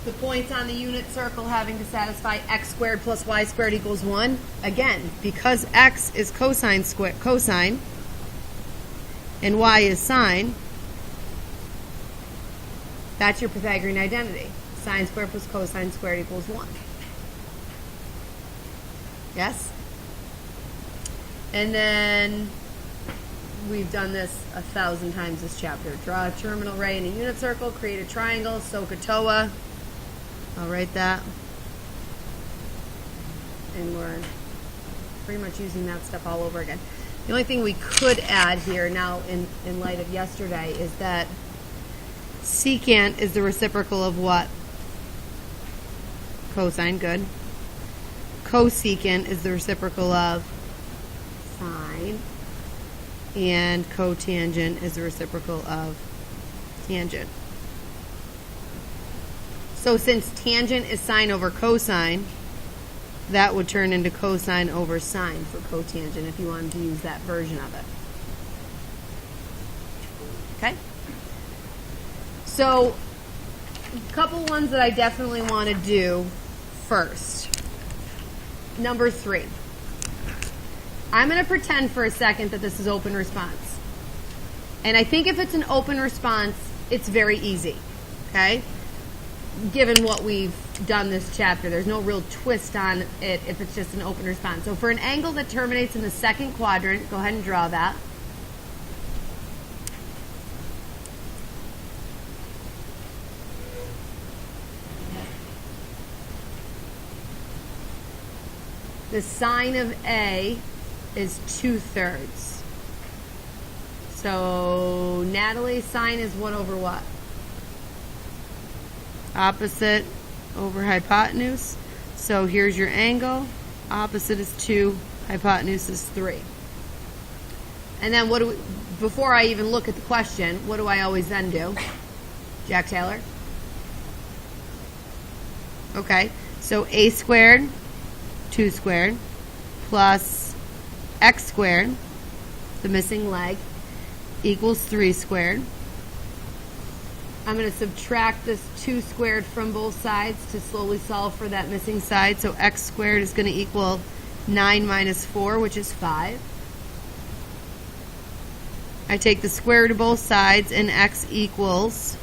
the points on the unit circle having to satisfy x squared plus y squared equals 1. Again, because x is cosine, and y is sine, that's your Pythagorean identity. Sine squared plus cosine squared equals 1. Yes? And then we've done this 1,000 times this chapter. Draw a terminal ray in a unit circle, create a triangle, SOHCAHTOA. I'll write that. And we're pretty much using that stuff all over again. The only thing we could add here now in light of yesterday is that secant is the reciprocal of what? Cosine, good. Cosecant is the reciprocal of sine. And cotangent is the reciprocal of tangent. So since tangent is sine over cosine, that would turn into cosine over sine for cotangent if you wanted to use that version of it. Okay? So, a couple ones that I definitely want to do first. Number 3. I'm going to pretend for a second that this is open response. And I think if it's an open response, it's very easy. Okay? Given what we've done this chapter, there's no real twist on it if it's just an open response. So for an angle that terminates in the second quadrant, go ahead and draw that. The sine of A is 2/3. So Natalie's sine is what over what? Opposite over hypotenuse. So here's your angle. Opposite is 2, hypotenuse is 3. And then what do we, before I even look at the question, what do I always then do? Jack Taylor? Okay, so a squared, 2 squared, plus x squared, the missing leg, equals 3 squared. I'm going to subtract this 2 squared from both sides to slowly solve for that missing side. So x squared is going to equal 9 minus 4, which is 5. I take the square root of both sides, and x equals,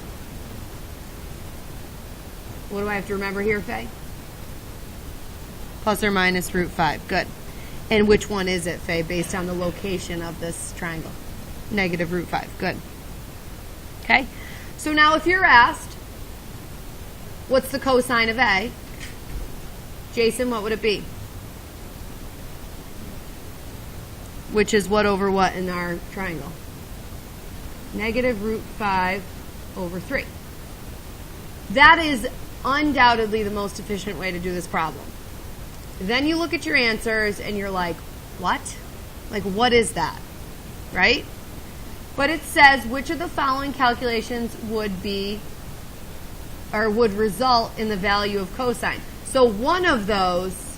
what do I have to remember here, Faye? Plus or minus root 5. Good. And which one is it, Faye, based on the location of this triangle? Negative root 5. Good. Okay? So now if you're asked, what's the cosine of A? Jason, what would it be? Which is what over what in our triangle? Negative root 5 over 3. That is undoubtedly the most efficient way to do this problem. Then you look at your answers and you're like, what? Like, what is that? Right? But it says which of the following calculations would be or would result in the value of cosine. So one of those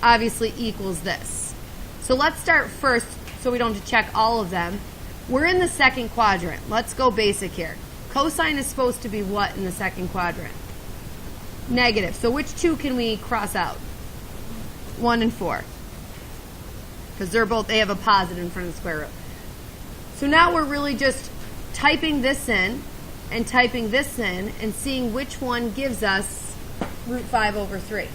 obviously equals this. So let's start first so we don't have to check all of them. We're in the second quadrant. Let's go basic here. Cosine is supposed to be what in the second quadrant? Negative. So which two can we cross out? 1 and 4. Because they have a positive in front of the square root. So now we're really just typing this in and typing this in and seeing which one gives us root 5 over 3.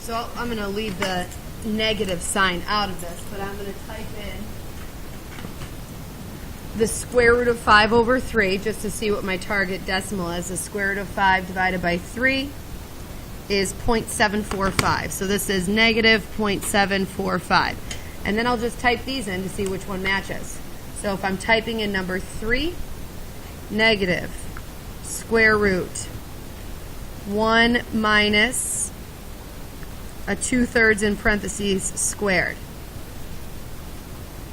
So I'm going to leave the negative sign out of this, but I'm going to type in the square root of 5 over 3 just to see what my target decimal is. The square root of 5 divided by 3 is 0.745. So this is negative 0.745. And then I'll just type these in to see which one matches. So if I'm typing in number 3, negative square root 1 minus a 2/3 in parentheses squared.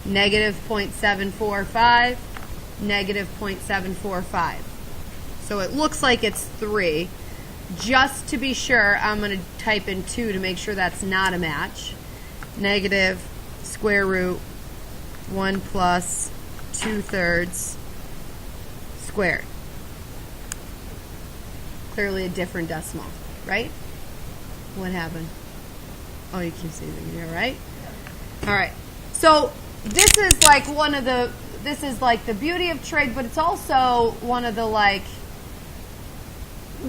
Negative 0.745, negative 0.745. So it looks like it's 3. Just to be sure, I'm going to type in 2 to make sure that's not a match. Negative square root 1 plus 2/3 squared. Clearly a different decimal, right? What happened? Oh, you keep saying here, right? All right. So this is like this is like the beauty of trig, but it's also one of the like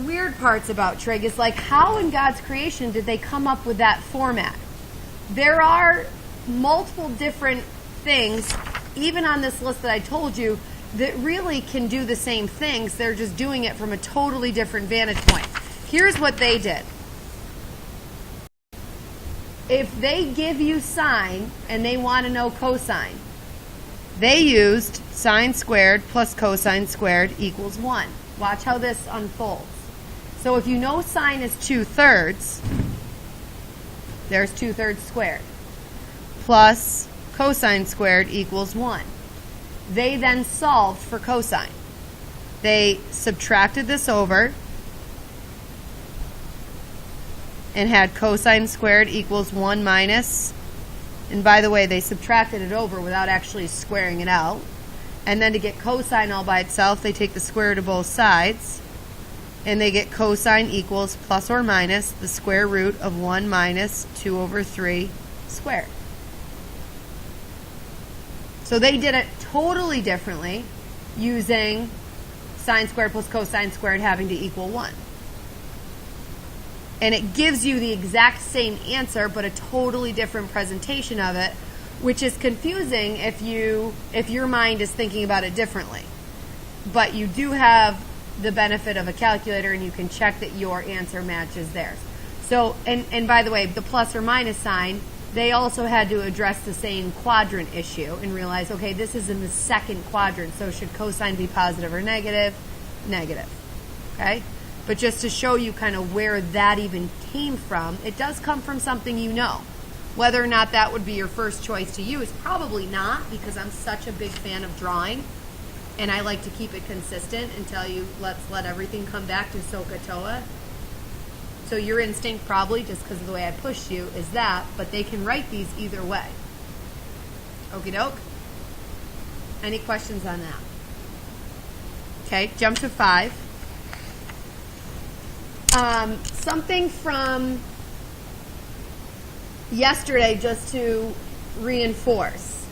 weird parts about trig is like how in God's creation did they come up with that format? There are multiple different things, even on this list that I told you, that really can do the same things. They're just doing it from a totally different vantage point. Here's what they did. If they give you sine and they want to know cosine, they used sine squared plus cosine squared equals 1. Watch how this unfolds. So if you know sine is 2/3, there's 2/3 squared, plus cosine squared equals 1. They then solved for cosine. They subtracted this over and had cosine squared equals 1 minus, and by the way, they subtracted it over without actually squaring it out. And then to get cosine all by itself, they take the square root of both sides, and they get cosine equals plus or minus the square root of 1 minus 2/3 squared. So they did it totally differently, using sine squared plus cosine squared having to equal 1. And it gives you the exact same answer, but a totally different presentation of it, which is confusing if your mind is thinking about it differently. But you do have the benefit of a calculator, and you can check that your answer matches theirs. So, and by the way, the plus or minus sign, they also had to address the same quadrant issue and realize, okay, this is in the second quadrant, so should cosine be positive or negative? Negative. Okay? But just to show you kind of where that even came from, it does come from something you know. Whether or not that would be your first choice to use, probably not, because I'm such a big fan of drawing, and I like to keep it consistent and tell you, let's let everything come back to SOHCAHTOA. So your instinct probably, just because of the way I pushed you, is that, but they can write these either way. Okie doke? Any questions on that? Okay, jump to 5. Something from yesterday just to reinforce.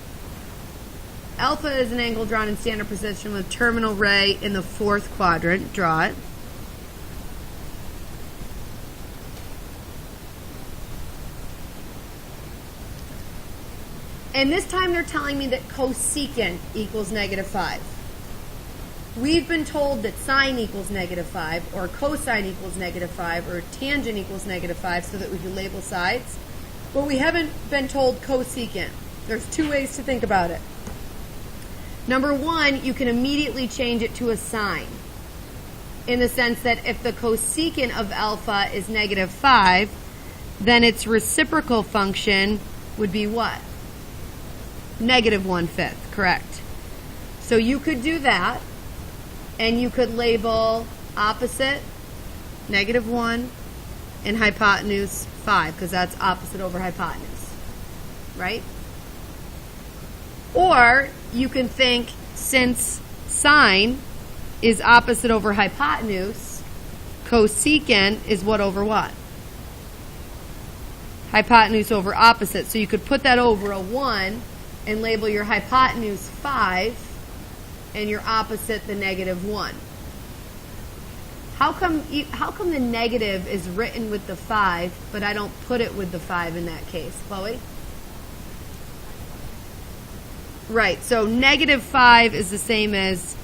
Alpha is an angle drawn in standard position with terminal ray in the 4th quadrant. Draw it. And this time they're telling me that cosecant equals -5. We've been told that sine equals -5, or cosine equals -5, or tangent equals -5 so that we can label sides. But we haven't been told cosecant. There's 2 ways to think about it. Number 1, you can immediately change it to a sine, in the sense that if the cosecant of alpha is -5, then its reciprocal function would be what? -1/5, correct. So you could do that, and you could label opposite -1 and hypotenuse 5, because that's opposite over hypotenuse, right? Or you can think, since sine is opposite over hypotenuse, cosecant is what over what? Hypotenuse over opposite. So you could put that over a 1 and label your hypotenuse 5 and your opposite the -1. How come the negative is written with the 5, but I don't put it with the 5 in that case, Chloe? Right, so -5 is the same as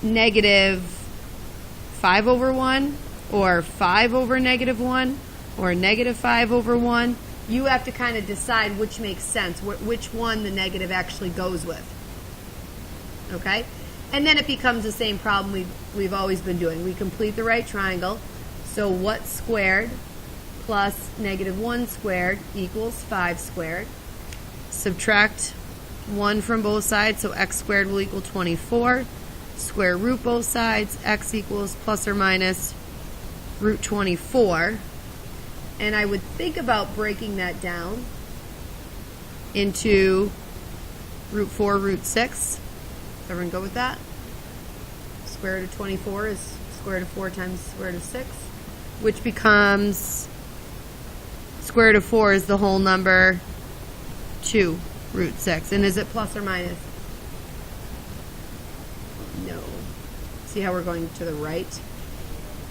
-5 over 1, or 5 over -1, or -5 over 1. You have to kind of decide which makes sense, which one the negative actually goes with. Okay? And then it becomes the same problem we've always been doing. We complete the right triangle. So what squared plus -1 squared equals 5 squared. Subtract 1 from both sides, so x squared will equal 24. square root both sides, x equals plus or minus root 24. And I would think about breaking that down into root 4, root 6. Everyone go with that? Square root of 24 is square root of 4 times square root of 6, which becomes square root of 4 is the whole number 2 root 6. And is it plus or minus? No. See how we're going to the right?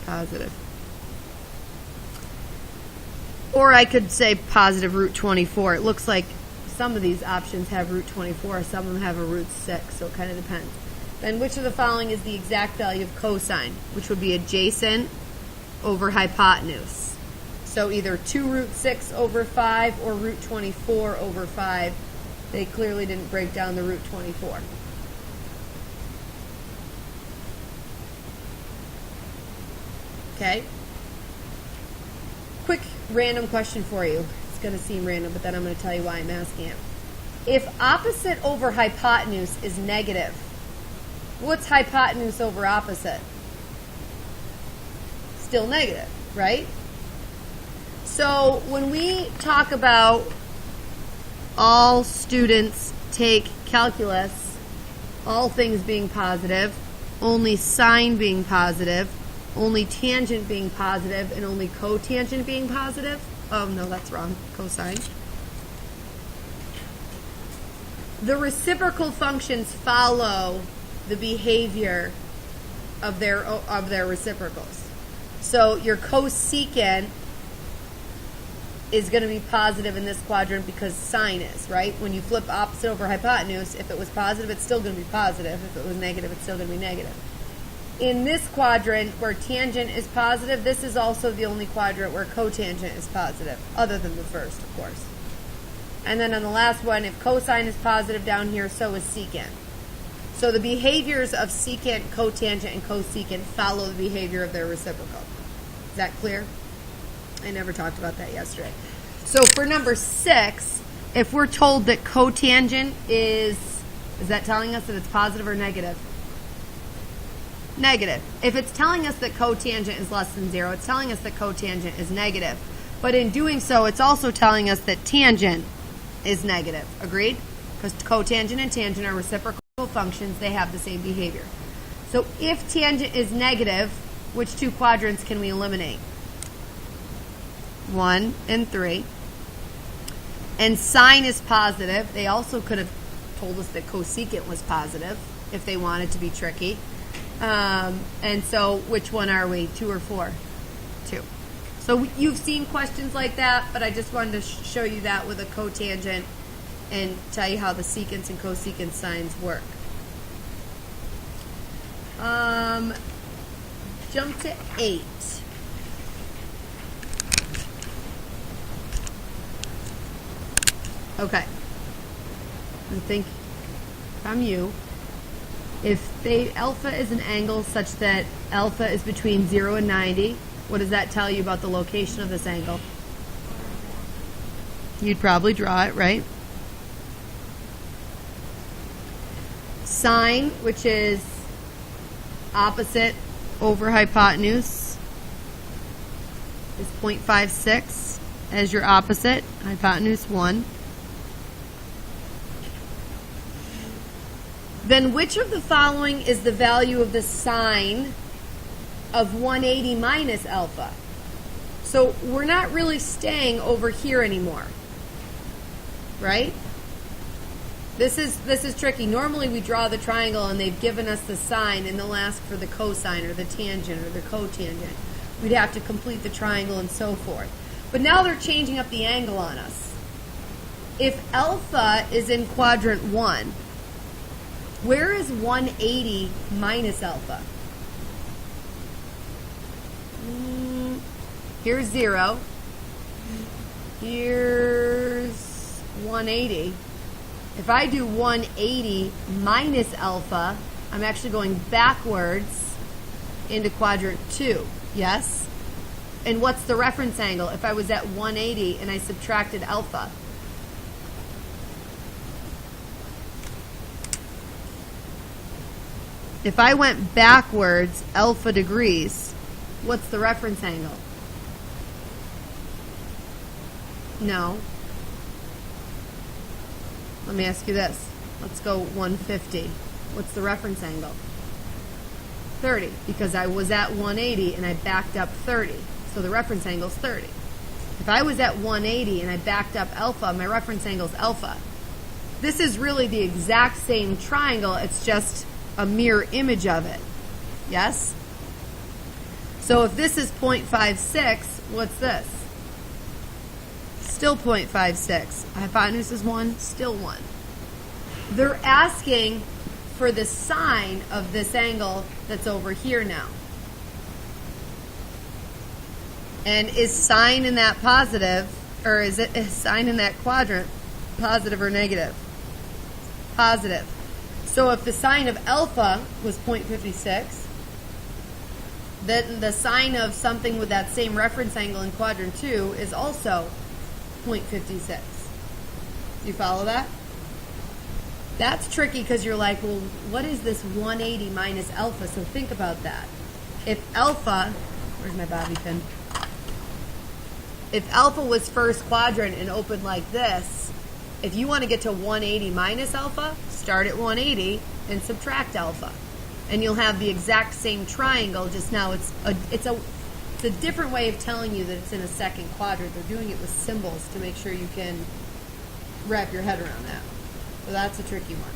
Positive. Or I could say positive root 24. It looks like some of these options have root 24, some of them have a root 6, so it kind of depends. Then which of the following is the exact value of cosine, which would be adjacent over hypotenuse? So either 2 root 6 over 5 or root 24 over 5. They clearly didn't break down the root 24. Okay? Quick random question for you. It's going to seem random, but then I'm going to tell you why I'm asking it. If opposite over hypotenuse is negative, what's hypotenuse over opposite? Still negative, right? So when we talk about all students take calculus, all things being positive, only sine being positive, only tangent being positive, and only cotangent being positive. Oh, no, that's wrong. Cosine. The reciprocal functions follow the behavior of their reciprocals. So your cosecant is going to be positive in this quadrant because sine is, right? When you flip opposite over hypotenuse, if it was positive, it's still going to be positive. If it was negative, it's still going to be negative. In this quadrant where tangent is positive, this is also the only quadrant where cotangent is positive, other than the first, of course. And then on the last one, if cosine is positive down here, so is secant. So the behaviors of secant, cotangent, and cosecant follow the behavior of their reciprocal. Is that clear? I never talked about that yesterday. So for number 6, if we're told that cotangent is that telling us that it's positive or negative? Negative. If it's telling us that cotangent is less than 0, it's telling us that cotangent is negative. But in doing so, it's also telling us that tangent is negative. Agreed? Because cotangent and tangent are reciprocal functions. They have the same behavior. So if tangent is negative, which 2 quadrants can we eliminate? 1 and 3. And sine is positive. They also could have told us that cosecant was positive if they wanted to be tricky. And so which one are we, 2 or 4? 2. So you've seen questions like that, but I just wanted to show you that with a cotangent and tell you how the secants and cosecant signs work. Jump to 8. Okay. I think from you, if alpha is an angle such that alpha is between 0 and 90, what does that tell you about the location of this angle? You'd probably draw it, right? Sine, which is opposite over hypotenuse, is 0.56 as your opposite, hypotenuse 1. Then which of the following is the value of the sine of 180 minus alpha? So we're not really staying over here anymore, right? This is tricky. Normally we draw the triangle and they've given us the sine and they'll ask for the cosine or the tangent or the cotangent. We'd have to complete the triangle and so forth. But now they're changing up the angle on us. If alpha is in quadrant 1, where is 180 minus alpha? Here's 0. Here's 180. If I do 180 minus alpha, I'm actually going backwards into quadrant 2. Yes? And what's the reference angle if I was at 180 and I subtracted alpha? if I went backwards alpha degrees, what's the reference angle? No. Let me ask you this. Let's go 150. What's the reference angle? 30, because I was at 180 and I backed up 30. So the reference angle is 30. If I was at 180 and I backed up alpha, my reference angle is alpha. This is really the exact same triangle, it's just a mirror image of it. Yes? So if this is 0.56, what's this? Still 0.56. Hypotenuse is 1, still 1. They're asking for the sine of this angle that's over here now. And is sine in that positive, or is sine in that quadrant positive or negative? Positive. So if the sine of alpha was 0.56, then the sine of something with that same reference angle in quadrant 2 is also 0.56. Do you follow that? That's tricky because you're like, well, what is this 180 minus alpha? So think about that. If alpha, where's my bobby pin? If alpha was first quadrant and opened like this, if you want to get to 180 minus alpha, start at 180 and subtract alpha. And you'll have the exact same triangle, just now it's a different way of telling you that it's in a second quadrant. They're doing it with symbols to make sure you can wrap your head around that. So that's a tricky one.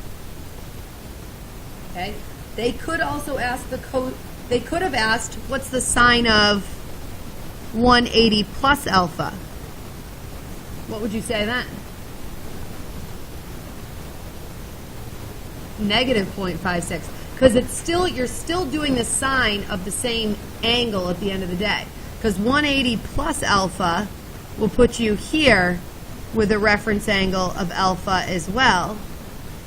Okay? They could also ask they could have asked, what's the sine of 180 plus alpha? What would you say then? Negative 0.56. Because you're still doing the sine of the same angle at the end of the day. Because 180 plus alpha will put you here with a reference angle of alpha as well.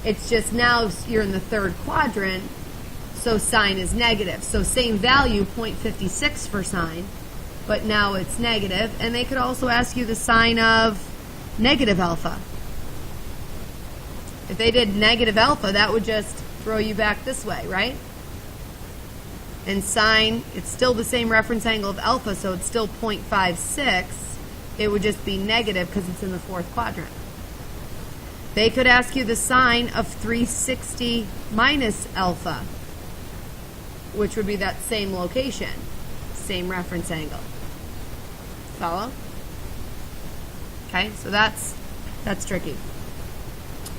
It's just now you're in the third quadrant, so sine is negative. So same value, 0.56 for sine, but now it's negative. And they could also ask you the sine of negative alpha. If they did negative alpha, that would just throw you back this way, right? And sine, it's still the same reference angle of alpha, so it's still 0.56. It would just be negative because it's in the fourth quadrant. They could ask you the sine of 360 minus alpha, which would be that same location, same reference angle. Follow? Okay, so that's tricky.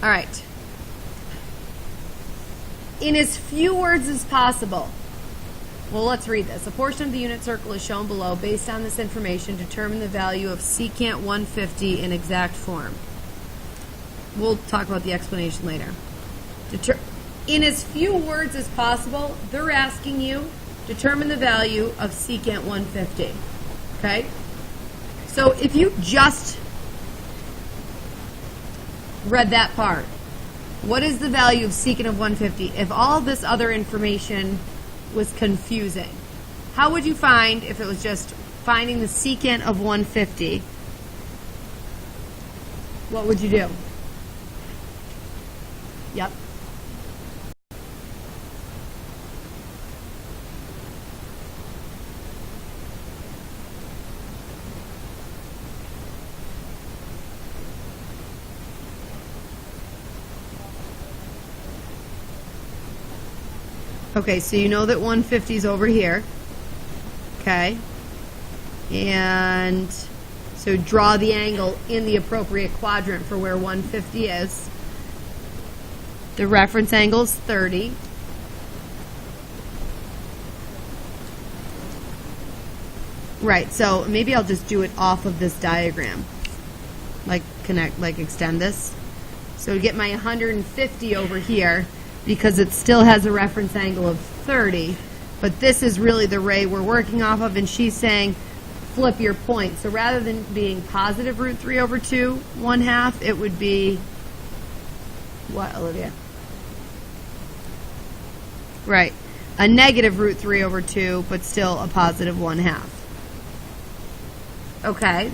All right. In as few words as possible. Well, let's read this. A portion of the unit circle is shown below. Based on this information, determine the value of secant 150 in exact form. We'll talk about the explanation later. In as few words as possible, they're asking you, determine the value of secant 150. Okay? So if you just read that part, what is the value of secant of 150? If all this other information was confusing, how would you find, if it was just finding the secant of 150, what would you do? Yep. Okay, so you know that 150 is over here. Okay. And so draw the angle in the appropriate quadrant for where 150 is. The reference angle is 30. Right, so maybe I'll just do it off of this diagram. Like extend this. So to get my 150 over here, because it still has a reference angle of 30, but this is really the ray we're working off of, and she's saying flip your point. So rather than being positive root 3 over 2, 1/2, it would be, what, Olivia? Right, a negative root 3 over 2, but still a positive 1/2. Okay.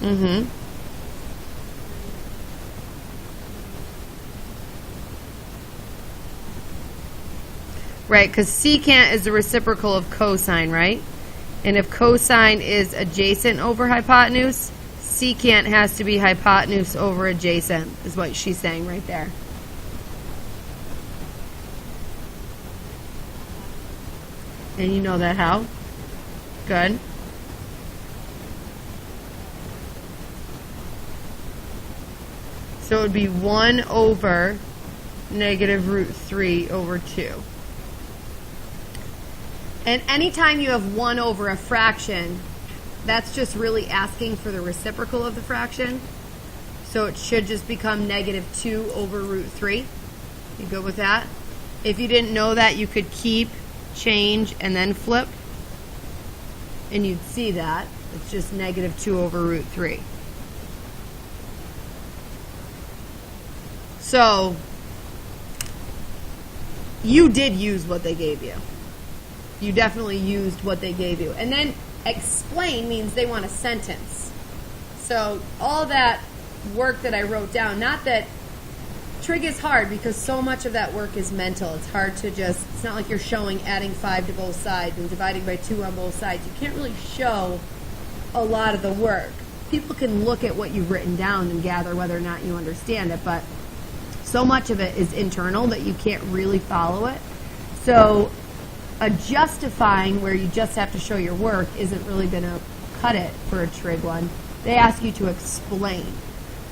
Mm-hmm. Right, because secant is the reciprocal of cosine, right? And if cosine is adjacent over hypotenuse, secant has to be hypotenuse over adjacent, is what she's saying right there. And you know that how? Good. So it would be 1 over negative root 3 over 2. And anytime you have 1 over a fraction, that's just really asking for the reciprocal of the fraction. So it should just become negative 2 over root 3. You good with that? If you didn't know that, you could keep, change, and then flip. And you'd see that. It's just negative 2 over root 3. So you did use what they gave you. You definitely used what they gave you. And then explain means they want a sentence. So all that work that I wrote down, not that trig is hard because so much of that work is mental. It's hard to just, it's not like you're showing adding 5 to both sides and dividing by 2 on both sides. You can't really show a lot of the work. People can look at what you've written down and gather whether or not you understand it, but so much of it is internal that you can't really follow it. So a justifying where you just have to show your work isn't really going to cut it for a trig one. They ask you to explain.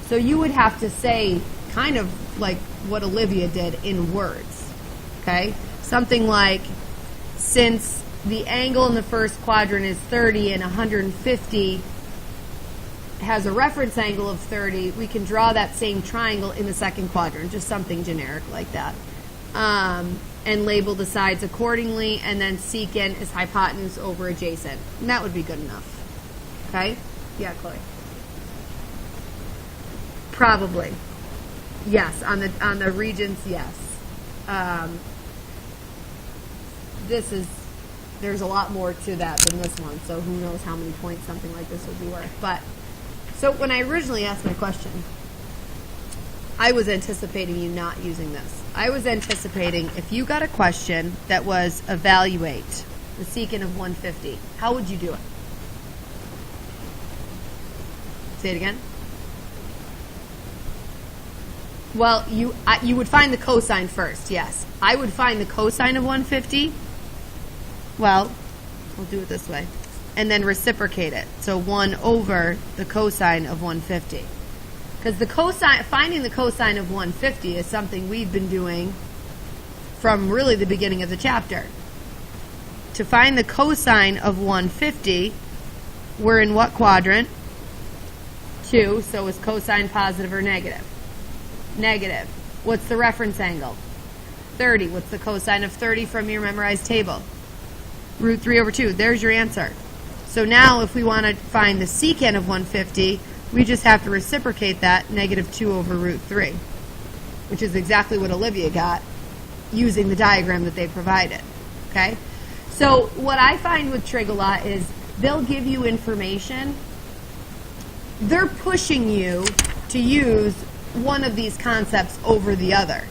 So you would have to say kind of like what Olivia did in words. Okay? Something like, since the angle in the first quadrant is 30 and 150 has a reference angle of 30, we can draw that same triangle in the second quadrant, just something generic like that. And label the sides accordingly, and then secant is hypotenuse over adjacent. And that would be good enough. Okay? Yeah, Chloe. Probably. Yes, on the regions, yes. There's a lot more to that than this one, so who knows how many points something like this would be worth. But so when I originally asked my question, I was anticipating you not using this. I was anticipating if you got a question that was evaluate the secant of 150, how would you do it? Say it again. Well, you would find the cosine first, yes. I would find the cosine of 150. Well, we'll do it this way. And then reciprocate it. So 1 over the cosine of 150. Because the cosine, finding the cosine of 150 is something we've been doing from really the beginning of the chapter. To find the cosine of 150, we're in what quadrant? 2, so is cosine positive or negative? Negative. What's the reference angle? 30. What's the cosine of 30 from your memorized table? Root 3 over 2. There's your answer. So now if we want to find the secant of 150, we just have to reciprocate that, negative 2 over root 3, which is exactly what Olivia got using the diagram that they provided. Okay? So what I find with trig a lot is they'll give you information. They're pushing you to use one of these concepts over the other.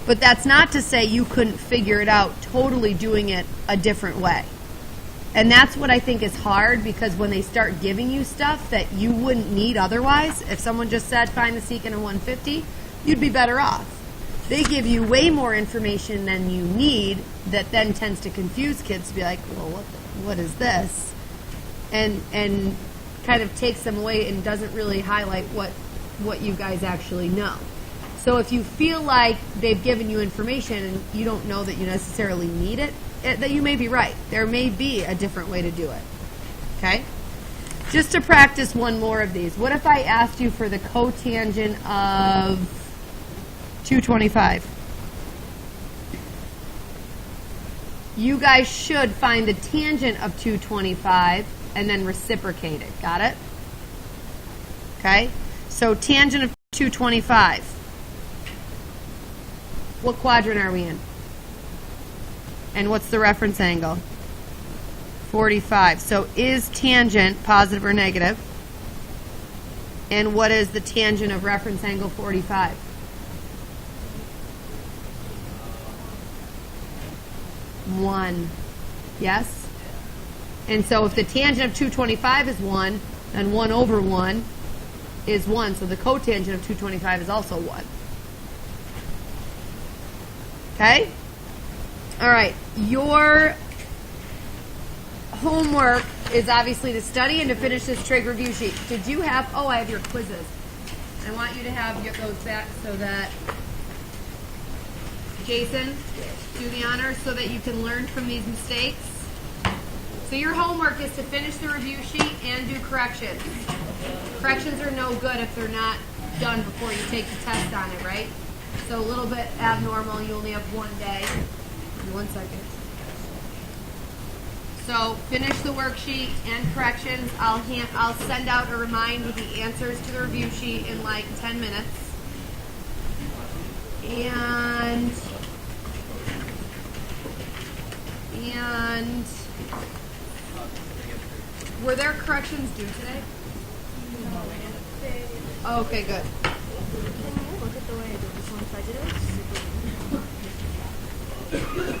But that's not to say you couldn't figure it out totally doing it a different way. And that's what I think is hard, because when they start giving you stuff that you wouldn't need otherwise, if someone just said find the secant of 150, you'd be better off. They give you way more information than you need that then tends to confuse kids to be like, well, what is this? And kind of takes them away and doesn't really highlight what you guys actually know. So if you feel like they've given you information and you don't know that you necessarily need it, that you may be right. There may be a different way to do it. Okay? Just to practice one more of these. What if I asked you for the cotangent of 225? You guys should find the tangent of 225 and then reciprocate it. Got it? Okay? So tangent of 225. What quadrant are we in? And what's the reference angle? 45. So is tangent positive or negative? And what is the tangent of reference angle 45? 1. Yes? And so if the tangent of 225 is 1, then 1 over 1 is 1. So the cotangent of 225 is also 1. Okay? All right. Your homework is obviously to study and to finish this trig review sheet. Did you have, oh, I have your quizzes. I want you to have those back so that, Jason, do the honor so that you can learn from these mistakes. So your homework is to finish the review sheet and do corrections. Corrections are no good if they're not done before you take the test on it, right? So a little bit abnormal, you only have one day. Give me 1 second. So finish the worksheet and corrections. I'll send out a reminder with the answers to the review sheet in like 10 minutes. And were there corrections due today? No. Okay, good. Can you look at the way I did this one? So I did it